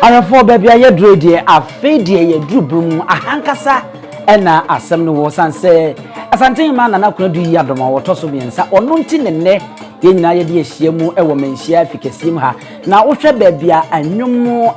Arafo baby aye dredie afedie ye drubrum ahankasa ena asem no wo sanse Asantehema na nakuna du yadoma wotoso biensa ono nti nenne ye nyina ye de ahyiamu ewo manhia afikesim ha na wohwe baby a anwom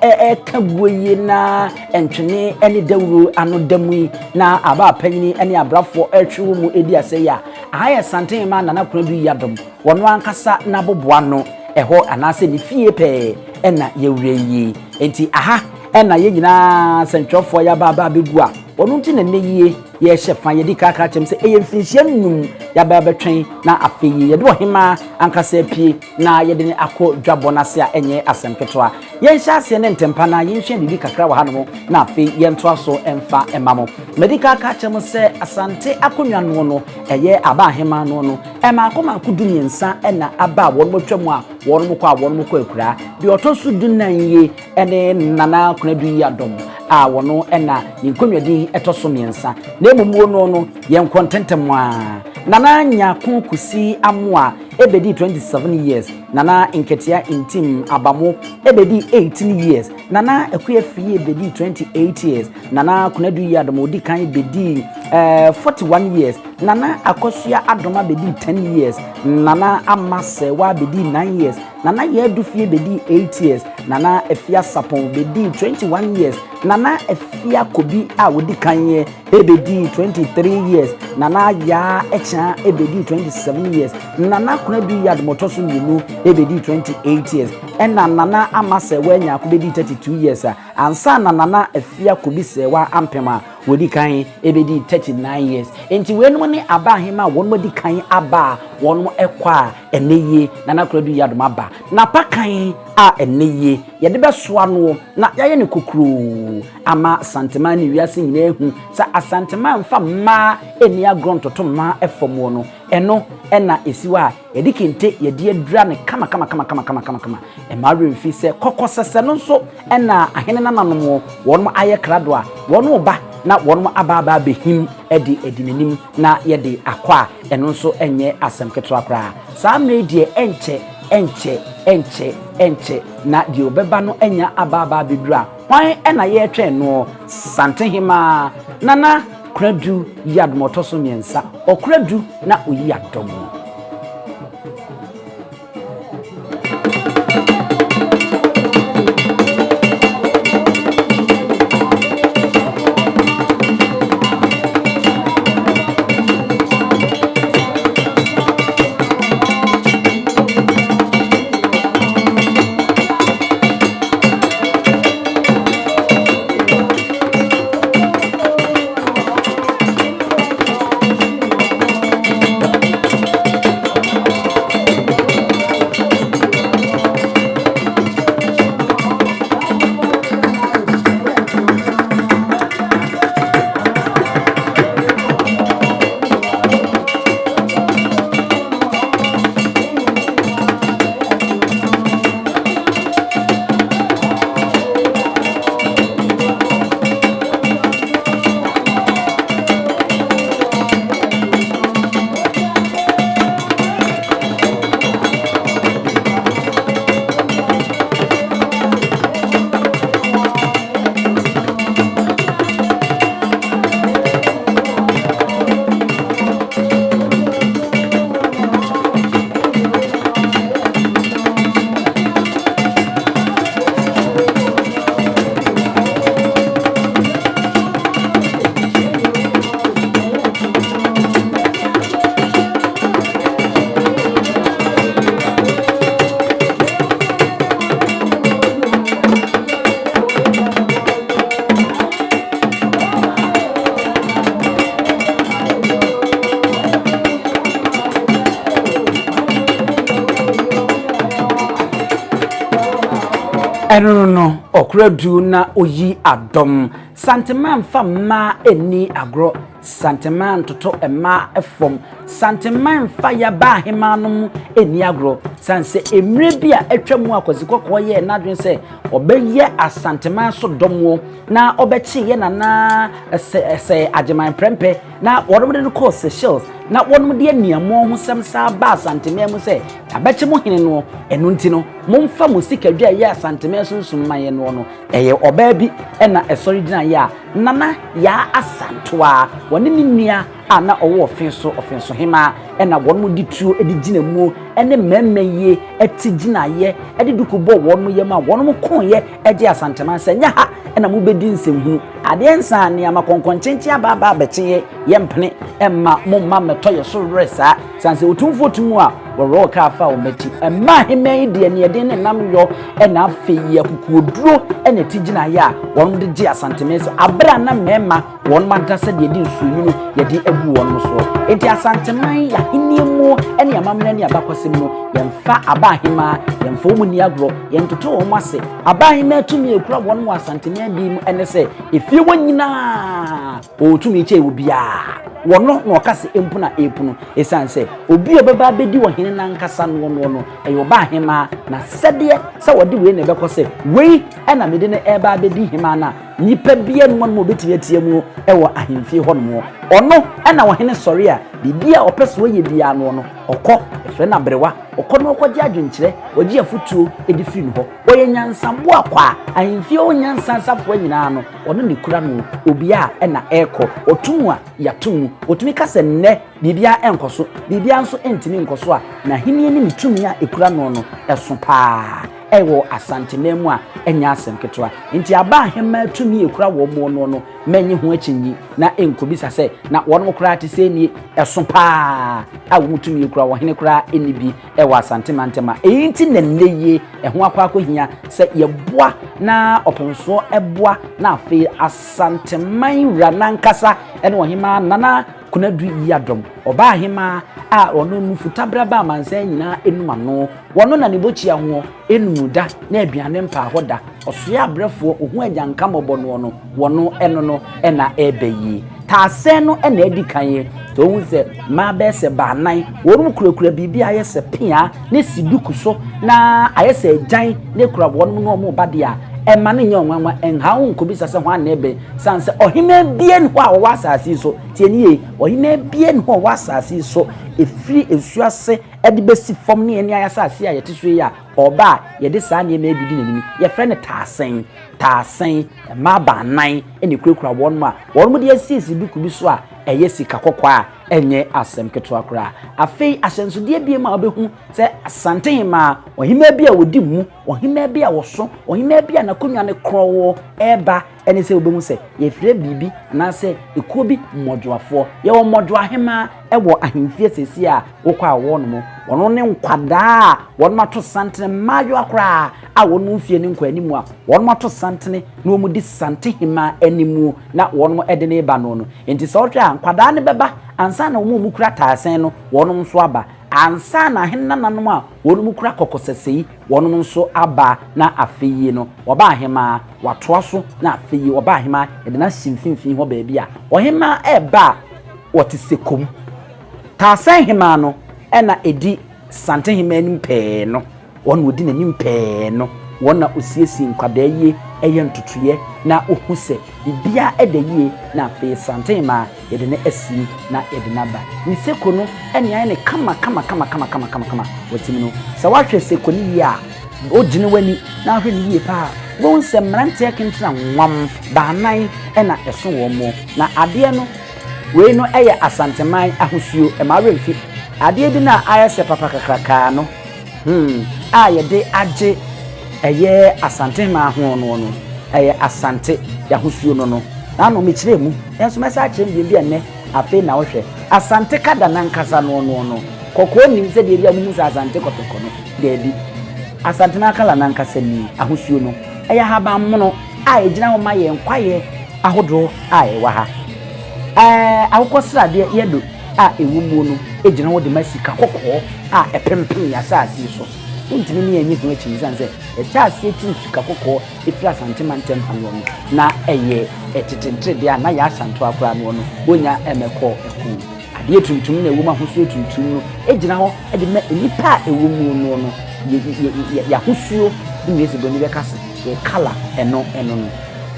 kabuoye na entwene ene dawuro ano damui na aba apanyini ene abrafo atwewo mu edi aseya ahaya Asantehema na nakuna du yadom wono ankasa na boboa no eho anase ni fie pe ena yewreyi enti aha ena ye nyina sentwofo ya baba begua onu nti na neyie ye hyefa ye di kaka chem se eye mfinhia num ya baba betwen na afeyi ye de ohima ankasa pie na ye de ne akọ dwabonase a enye asemketwa ye nhya ase ne ntempa na ye nhwe bibi kakra wa hanom na afeyi ye nto aso emfa emamo medical ka chem se asante akonwa no eye aba ahema no ema akoma kudumiensa ena aba won motwam a won mokọ akura de otoso dunan ye ene nana kunadu yadom a wono ena ninkonwadi etoso miensa na emumu no yen contentem a nana nya kukusi amoa ebedi 27 years nana inketia intim abamo ebedi 18 years nana akuya fie ebedi 28 years nana kunadu yadom odi kan ebedi 41 years nana akosua adoma bedi 10 years nana amase wa bedi 9 years nana yedu fie bedi 8 years nana efia sapon bedi 21 years nana efia kobi a wodi kanye ebedi 23 years nana ya echa ebedi 27 years nana kunadu yad motoso minu ebedi 28 years ena nana amase wanya kubedi 32 years ansa nana efia kobi sewa ampema wodi kan ebedi 39 years enti wenum ne aba hema wonmo di kan aba wonmo ekwa eneye nana kunadu yad maba na pakan a eneye yede besoa no na yaye ne kokuru ama Asantehema ni wiase nyina ehu sa Asantehema mfa ma eni agrontoto ma efomo no eno ena esiwa yede kente yede adura ne kama emare mfi se kokosese no so ena ahene nananom wonmo aye krado a wonmo ba na wonmo ababa behim edi na yede akwa eno so enye asemketo akra sa mredie enche na di obeba no enya ababa bedura hwan ena ye twen no Asantehema nana kradu yadmotoso miensa okradu na oyadom no okradu na oyi adom Asantehema mfa ma eni agro Asantehemaa toto ema efom Asantehemaa fire ba hema no eni agro sanse emre bia atwamu akozikoko ye nadwen se obeye Asantehemaa so domwo na obechi ye nana se ajeman prempe na woromde no course shells na wonum de niamo ho semsa ba Asantehemaa mu se abechi mo hene no enu nti no momfa musika ye Asantehemaa sunsun maye no eye oba bi na esori gina ya nana ya asantoa woni nia ana owo ofenso hema na wonmu dituo edi gina mu ene mmemme eti gina ye edi dukubo wonmu ye ma wonmu kon ye edi Asantehemaa senya ha na mu bedi nsemhu ade nsa ne amakonkonkyenche aba beche ye mpene emma momma metoye so resa sanse otumfuo tumu a woro ka fa o meti emma hema ide ne ede ne nam yo na afi ye kukuoduro ene ti gina ya wonmu de gi Asantehemaa abra na mmemma won madasa de edi nsuyu ye de abu won so enti Asantehemaa ya hiniemu ene amamna ne abakosem no yemfa abahema yemfa omuni agro yentoto wo mase abahema tumi ekura won mu Asantehemaa bi mu ene se efie wonyina o tumi che obia wono no kase empuna epunu esanse obi obeba bedi wo hene na nkasa no eyo bahema na sede se wode we ne bekose we ena mede ne eba bedi hema na nipa bia no mo beti atie mu ewo ahemfie ho no ono ena wo hene sori a bibia opeso ye bia no okọ efe na brewa okọ no okọje adwenkyere oji afutuo edi firi no ho oye nyansambo akwa ahemfie onyansansafo nyina no ono ne kura no obia ena eko otumu a yatumu otumi kase nne bibia enkoso bibia nso entimi nkoso a na henie ne mitumi a ekura no eso pa ewo Asantehemaa mu a enya asem ketwa nti aba hema tumi ekura wo mo no menyi ho akyinyi na enkobisa se na won kura ate se ni eso pa a wo tumi ekura wo hene kura enibi ewo Asantehemaa enti nenneye eho akwa se yeboa na oponso eboa na afi Asantehemaa ra nankasa ene wo hema nana kuna du yadom oba hema a ono nufutabra ba mansan nyina enuma no wono na nebochi ho enumuda na aduane mpa hoda osoya abrefo ohu agyanka mobo no wono eno no ena ebeyi ta ase no ena edi kanye to hu se ma be se ba nan wono kurakura bibi ayese pia na siduku so na ayese agyan na kura wono no mo badia emma ne nyanwanwa enhawo nkobisa se ho anebe sanse ohime bien ho a wo asase so tienie ohime bien ho wo asase so efiri esuase ede besi fom ne eni ayasase a yete so ya oba yede saa ne ma bidi nanim ye frɛ ne taasen ma ba nan ene kurakura won ma won mu de asisi duku bi so a eye sika kokɔ a enye asem keto akora afei ahyensode bia ma obehu se Asantehemaa ohima bia wodi mu ohima bia woso ohima bia na konwa ne krowo eba ene se obehu se ye frɛ bibi na se ekuo bi mmodwoafo ye wo mmodwoahema ewo ahemfie sesi a wokɔ awo no mo wono ne nkwada won mato santene mayo akora a won mfie ne nkwa animu a won mato santene na omu di Asantehemaa animu na won mo ede ne ba no enti se otwa nkwada ne beba ansa na omu kura taasen no wonum so aba ansa na henna nanom a wonum kura kokosesei wonum nso aba na afeyi no oba ahema watoa so na afeyi oba ahema ede na simfimfin ho baabi a ohema eba wotisekom taasen hema no ena edi Asantehemaa nimpe no won wodi na nimpe no wona osiesi nkwada ye eye ntutuye na ohuse bibia edeyie na afi Asantehemaa yede ne asi na yede na ba ni seko no ene aye ne kama watimi no sa wahwe seko ni ya ogine wani na ahwe ni yie pa won se mrante kentra nwam ba nan ena eso wo mo na ade no we no eye Asantehemaa ahosuo e ma remfi ade bi na aye se papa kakraka no yede age eye Asantehemaa ho no eye Asante ya hosuo no na no me kire mu enso mesa kire bi enne afi na wohwe Asante kada na nkasa no kokko nim se de bia mu sa Asante kotoko no de bi Asante na kala na nkasa ni ahosuo no eye haba mono a egina ho ma ye nkwaye ahodo a ye wa ha akokosrade yedo a ewumu no egina ho de masika kokko a epempem ya saasi so untimi ne enyi ko echi san se e cha ase tin suka kokko efira Asante mantem hano no na eye etetentre dia na ya Asanto akora no no wonya emekọ eku ade tuntum na ewu ma hosuo tuntum no ejina ho e de na nipa ewu mu no no ya hosuo ni ese boni be kase e kala eno no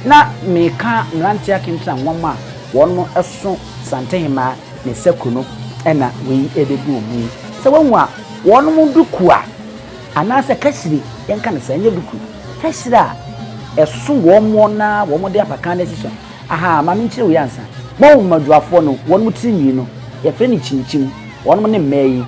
na meka mrantia kintra nwoma wonmo eso Asantehemaa ne sekuno ena we ebebu mu se wanwu a wonmo duku a anase kasiri yenka ne sanye duku kasiri a eso womo na womo de apakan na sison aha ma me nkire we ansa mo maduafo no wonmo tinyi no ye fe ni chinchim wonmo ne meyi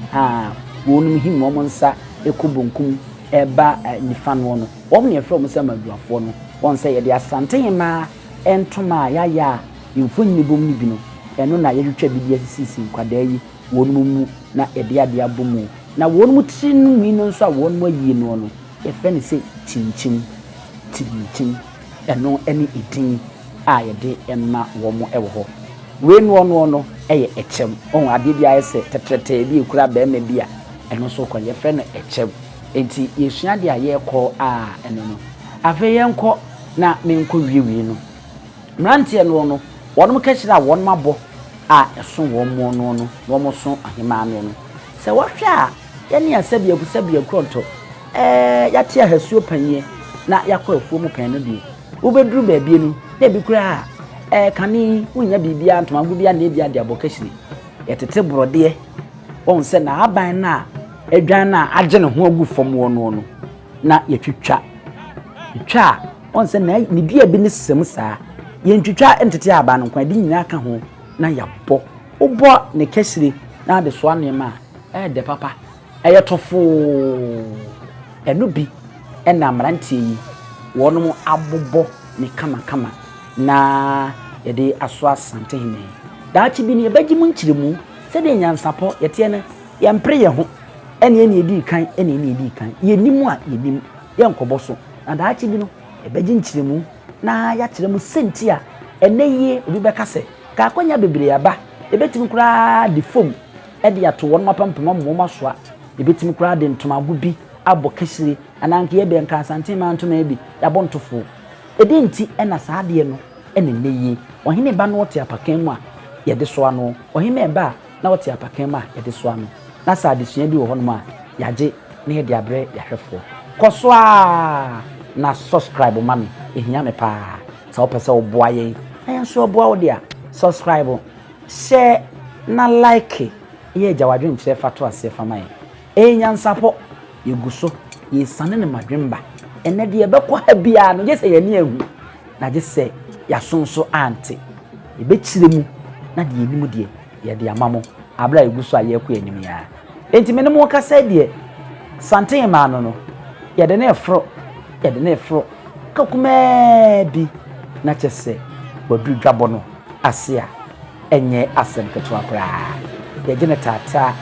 wonmo him womo nsa ekubunkum eba nifa no no womo ne fe womo sa maduafo no won say ye de Asantehemaa entoma ya imfonyi bom ni bi no eno na yetwa bi di sisi kwada yi wonmu mu na ede ade abomu na wonmu tinu mi no nso a wonmu ayi no no ye fe ne se chinchim eno eni edin a ye de emma womo ewo ho we no eye echem on ade bi ayese tetrete bi ekura ba ema bi a eno so kwa ye fe ne echem enti yesua de aye ko eno no afa ye nko na menko wiwi no mrantie no wonum kashira wonum abo eso womo no womo so ahema no se wohwe a ye ne asabia kronto yate ahasuo panye na yakọ afuo mu pan no bi ubeduru ba bie nu na bi kura kani unya bibia ntoma gubia na bia de abokashiri yetete brode won se na aban na adwan na age ne ho agu fom wono no na yetwitwa won se na ni bia bi ne sesem saa yentwitwa entete aba no kwa di nyina aka ho na yabọ ubo ne kashiri na de so anema de papa eyetofo enu bi ena mrantie yi wonum abobo ne kama na yede aso Asantehene daachi bi ne yebaji mu nchiremu se de NYANSAPO yete ne yempre ye ho ene edi kan yenimu a yenim yenkobo so na daachi bi no yebaji nchiremu na ya kiremu senti a ene ye obi beka se ka akonya bebere aba ebetimi kura de fom ede ato wonum apampema mmoma so a ebetimi kura de ntoma gubi abo kashiri ananke ye benka Asantehema ntoma ebi ya bontofo edenti ena saade no ene neye ohene ba no wote apakan mu a ye de so ano ohene ba na wote apakan mu a ye de so ano na saade sua bi wo hono ma yaje na ye de abre ya hwefo koso a na subscribe mami ehia me pa sa opese oboa ye ayanso oboa wo dia subscribe share na like ye jawadwe nkyere fato ase fama ye NYANSAPO yeguso ye sane ne madwemba ene de yebekọ ha bia no je se ye ne ahu na je se ya sonso ante ebekiremu na de yenimu de ye de amamo abra yeguso aye ko yenim ya enti me ne mo kasa de Asantehema no ye de na efro kakuma bi na chese bodu dwabo no ase a enye asem keto akra ye gene tata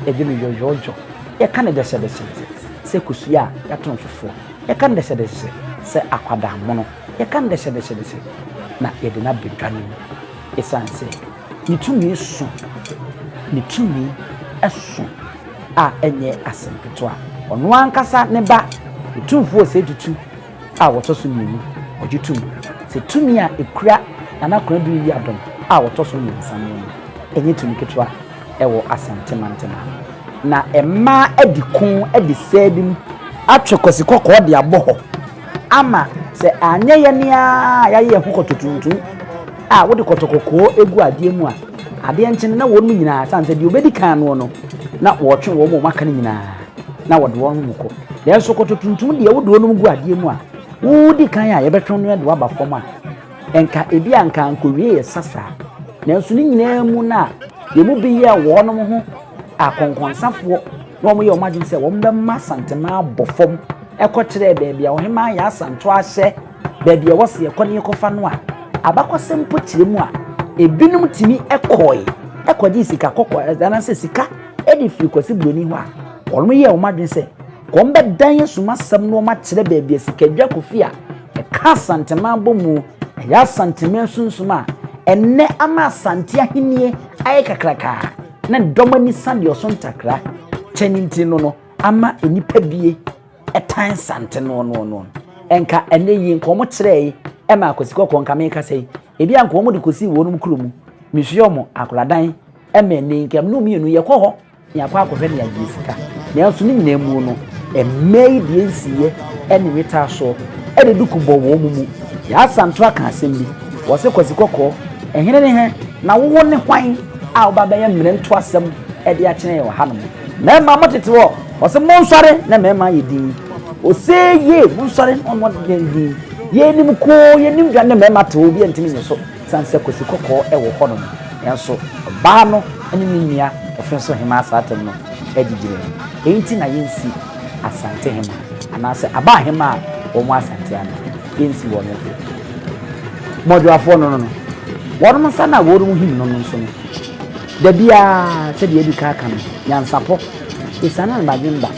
ye gene yoyojo ye kan de se kusuya ya tonfofo ye kan de se akwada mono ye kan de na ye de na bedwane esanse ni tumi so a enye asem keto a ono ankasa ne ba Otumfuo Osei Tutu a wotoso nyinu ojitum se tumi a ekura na kora du yi adom a wotoso nyinsam enye tumi ketwa ewo Asantehema na emma edikun edisedim atwekosi kokko de aboho ama se anya ye nea ya ye hokototuntum a wode kotokoko egu ade mu a ade enchen na wonu nyina sanse de obedi kan no na wotwe wo mo maka nyina na wode won muko de so kototuntum de wode wonu gu ade mu a wudi kan a ye betwe no de waba fom a enka ebi anka ankowie ye sasa na nso ni nyina mu na de mu bi ye wonom ho akonkonsafo no mo ye omagin se wo mbe ma Asantehema abofom ekotire beebia ohema ya Asanto ahye beebia wose ekone ekofa no a abakosem pochire mu a ebinum timi ekodi sika kokko dana se sika edi fi kosi broni ho a wono ye omagin se ko mbe dan yesuma sam no ma kire beebia sika dwa kofi a eka Asantehema bomu ya Asantehema sunsuma enne ama Asantehene aye kakraka na domani sande osontakra cheninti no ama enipa bie kan sante no enka ene yi nkomo kire e ma akosiko konka me ka sei ebi ankomo de kosi wonum kurom mihwe omo akoradan e ma ne nkam no mienu ye kɔ hɔ ya kwa akɔhwɛ ne agisika na nso ne nyinamu no e mei de nsiye ene weta so e de duku bɔ wo mu ya santo aka asɛm bi wo se kosiko kɔ ehene ne he na wo ne hwan a wo ba bɛyɛ mmere nto asɛm e de akyene ye wɔ ha no na ma motete wo wo se monsɔre na mema yɛ din o se ye monsɔre on de din ye nim ko ye nim dwa na mema te obi antimi ne so sanse kosiko kɔ e wo hɔ no yanso ba no ene ne nia ofenso hema asatem no egigire enti na yensi Asantehema anase aba hema wo mo asante ana yensi wo no modwafo no wo no sa na wo ru him no so no da bia se de ebi ka no NYANSAPO isana na bagimba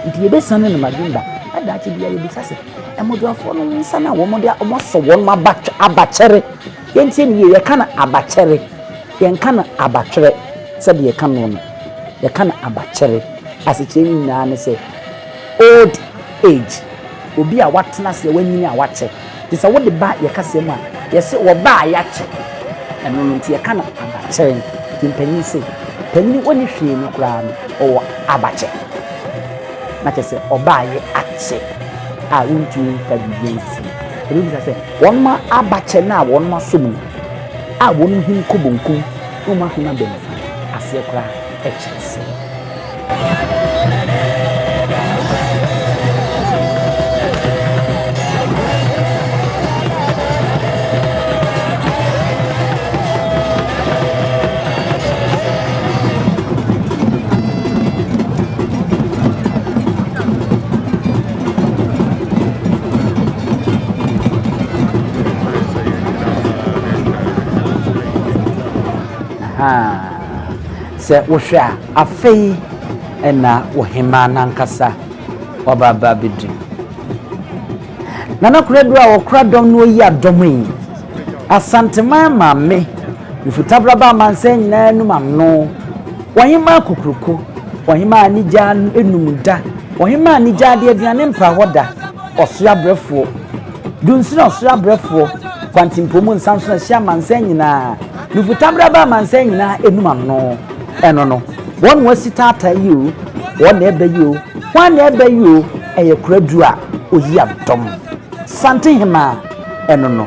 nti ebe sana na bagimba ada chi bia yebi sase emodwafo no nsa na wo mo de omoso wo no abachere yenti ne ye kana abachere yen kana abachere se de ye kana no ye kana abachere asecheni na ne se old age obi a watena se wanyini a wache ti se wo de ba ye kase ma ye se wo ba ya che eno no ti ye kana abachere ti mpanyin se panyin woni hwe no kura no o abache na che se oba ye ache a untu fa biyensi ebi bi se won ma abache na won ma som a won hin kobonkum no ma huna benefa ase kura echese se wohwa afei ena wohema nankasa wababa bidu nana kuredu a wokra dom no yi adom yi Asantehemaa me ifutabra ba manse nyina enu mamno wohema kokruko wohema anija enumda wohema anija de aduane mpa hoda osua brefo dunsina osua brefo kwantimpomu nsanso na hia manse nyina ifutabra ba manse nyina enu mamno eno no won wasita atayi won na ebe yi wan na ebe yi eye kuradu a oyi adom Asantehema eno no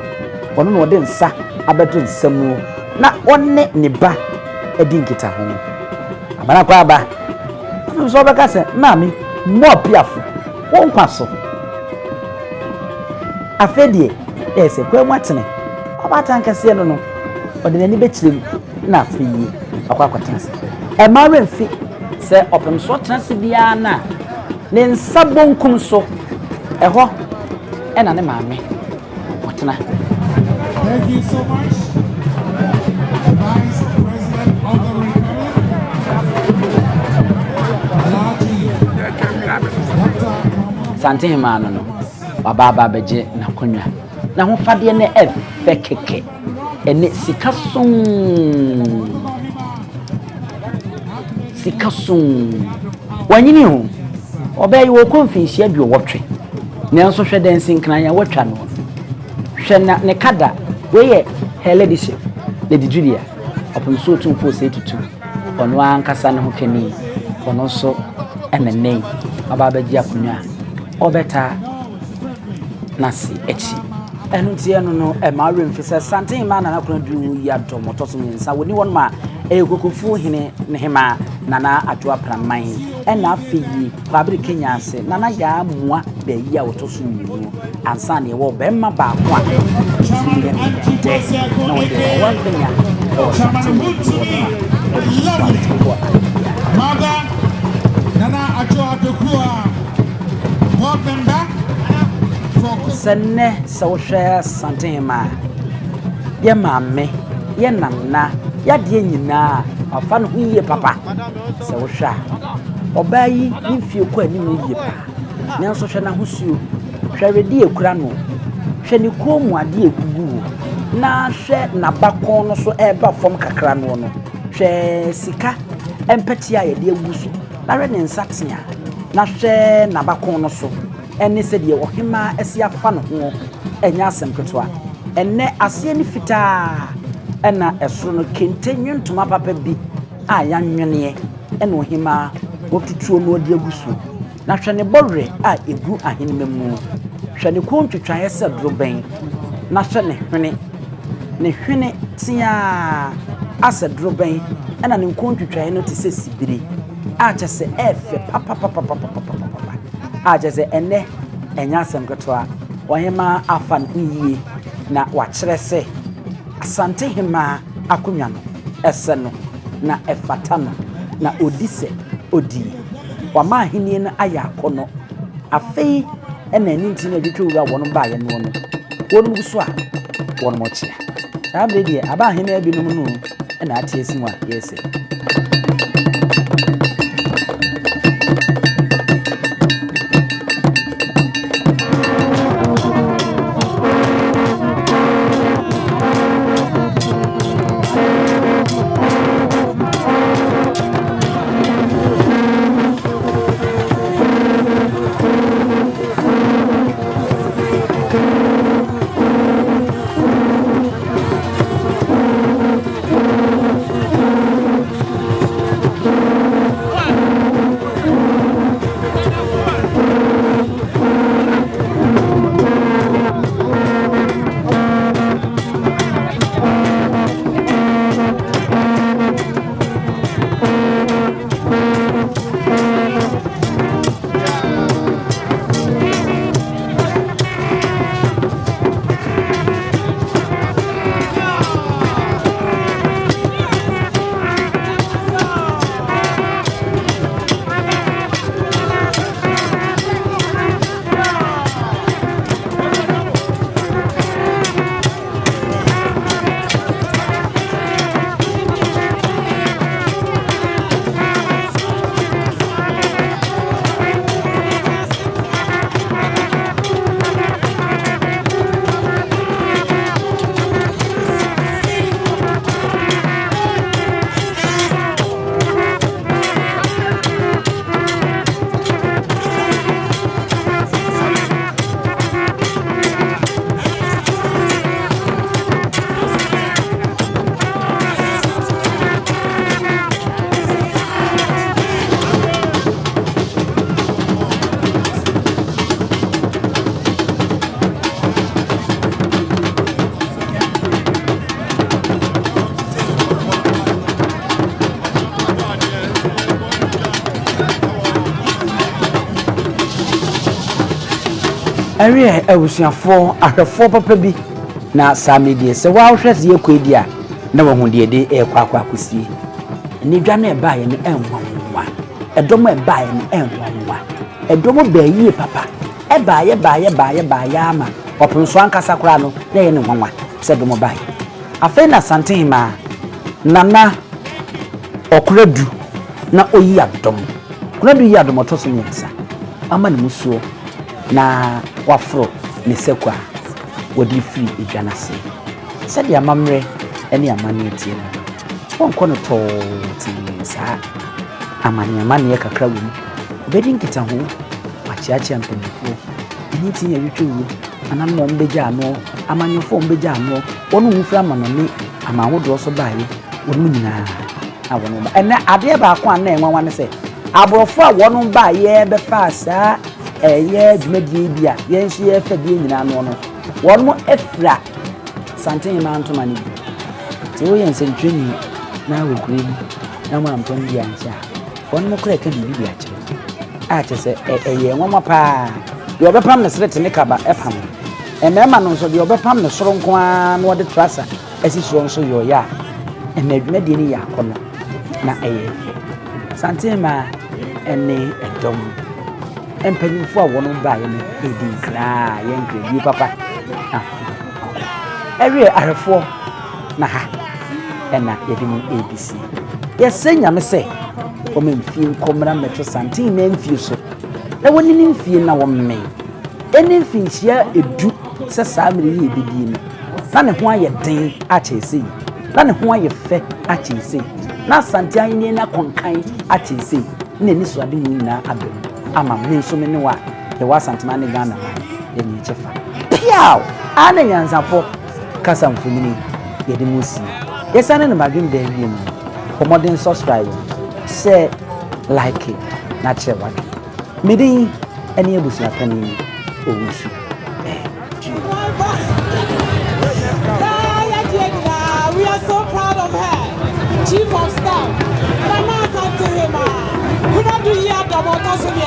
won no de nsa abeto nsam na wonne ne ba edi nkita ho abana kwa aba so beka se mami mo piafo won kwaso afedie ese kwa mwatene obata nkase no no ode nani bekirem na afiyi akwakwatase e mare mfi se opem so trase bia na ne nsabonkum so eho e na ne maame otena. Thank you so much, the Vice President of the Republic. Asantehema no baba beje na konwa na ho fade ne efe keke ene sikasun wanyini ho obayi wo konfinsi aduo wotwe nanso hwe dancing kan ya wotwa no hwe na ne kada we heledish Lady Julia Otumfuo Osei Tutu ono ankasa ne ho kani ono so enene ababaji akonya obeta nasi echi enu tie no e ma remfisa Asantehema na nakona du ya domotoso nsa woni won ma ekokofu hene ne hema nana atwa praman ena afiyi kwabiri Kenya ase nana ya mua be yi a wotoso nyinu ansa ne wo be ma ba ko a no we one thing ya Mother Nana Atwa Dokua welcome back senne so share Asantehema ye mame ye nana ya de nyina afa no yiye papa so hwa obayi nfie ko anim yiye pa nanso hwe na hosuo hwewedi ekura no hwe ne komu ade egugu na hwe na bakon no so eba fom kakra no no hwe sika empati a yɛde agusu na hwɛ ne nsatea na hwɛ n'abakon no so ɛne sɛ deɛ ɔhema asi afa no ho ɛnya asɛm ketewa ɛnɛ aseɛ ne fitaa ɛna ɛsoro no kente nwuntoma papa bi a yanwene ɛna ɔhema wɔtutuo no ɔde agusu na hwɛ ne bɔwerɛ a egu ahenema mu hwɛ ne kontwitwaeɛ sɛ dorobɛn na hwɛ ne hwene tia asɛ dorobɛn ɛna ne nkontwitwaeɛ no te sɛ sibire a kyɛ sɛ ɛfɛ papapapapapapapa a kyɛ sɛ ɛnɛ ɛnya asɛm ketewa ɔhema afa no yie na wakyerɛ sɛ Asantehemaa akonnwa no ɛsɛ no na ɛfata no na odi sɛ odi wama ahenie no ayɛ akɔnɔ afei ɛna ani nti na adwitwa wura wɔn baayɛ no no wɔn mu so a wɔn mo kyea saa bere deɛ aba ahenie bi no mu no ɛna ate esi mu a yɛsɛ Area ebusuafo ahwefo papa bi na samedie se wa hwese yekwedi a na wahu de de ekwa akosie ni dwa na eba ye ne enwanwa edomo eba ye ne enwanwa edomo ba yi papa eba ye ama opunso ankasa kora no na ye ne nwanwa se domo ba ye afa na Asantehemaa nana okuradu na oyi adom kuradu yi adom otoso nyensa ama ne musuo na wafro ne sekwa wodi free edwanase sɛ de amamre ene amane tie no wonko no to sa amane kakra wom obedi nkita ho achiachi mpanyefo eni tinye witwu anam no mbegya no amanyefo mbegya no wonu mfra manone amahodo so baaye wonu nyina awono ba ene ade ba ko an na enwanwa ne sɛ aborofo a wonu baaye be fa saa eye dwumadie bia yenhye ye fa die nyina no no won mo efra Asantehemaa ntoma ne bi te wo yen sentweni na wo kure bi na mo ampon bia ncha won mo kura ka bibi bia kire a che se eye nwoma pa de obepam ne srete ne kaba epam emema no so de obepam ne soro nko a na wode trasa esi soro nso yo ya ena dwumadie ni ya akono na eye Asantehemaa ene edom empanyimfo a wono baaye ne edi kra ye nkredi papa area arefo na ha ena yedimu ABC yesenya me se o memfie komra metro santin na mfie so na woni ni mfie na wo me eni mfinhia edu se saa mere ye ebedi no na ne ho aye den a chese na ne ho aye fe a chese na Asantehene na konkan ache sei na ni so ade nyina abem ama me nso me ne wa ye wa Asantehene ne Ghana ye ni chefa piao ana NYANSAPO kasa mfunini ye de musi ye sane ne madwem da wiem komodin subscribe share like na che wadi medin ene ebusua pani owusu we are so proud of her. Chief of Staff, Asantehema. Could not do here the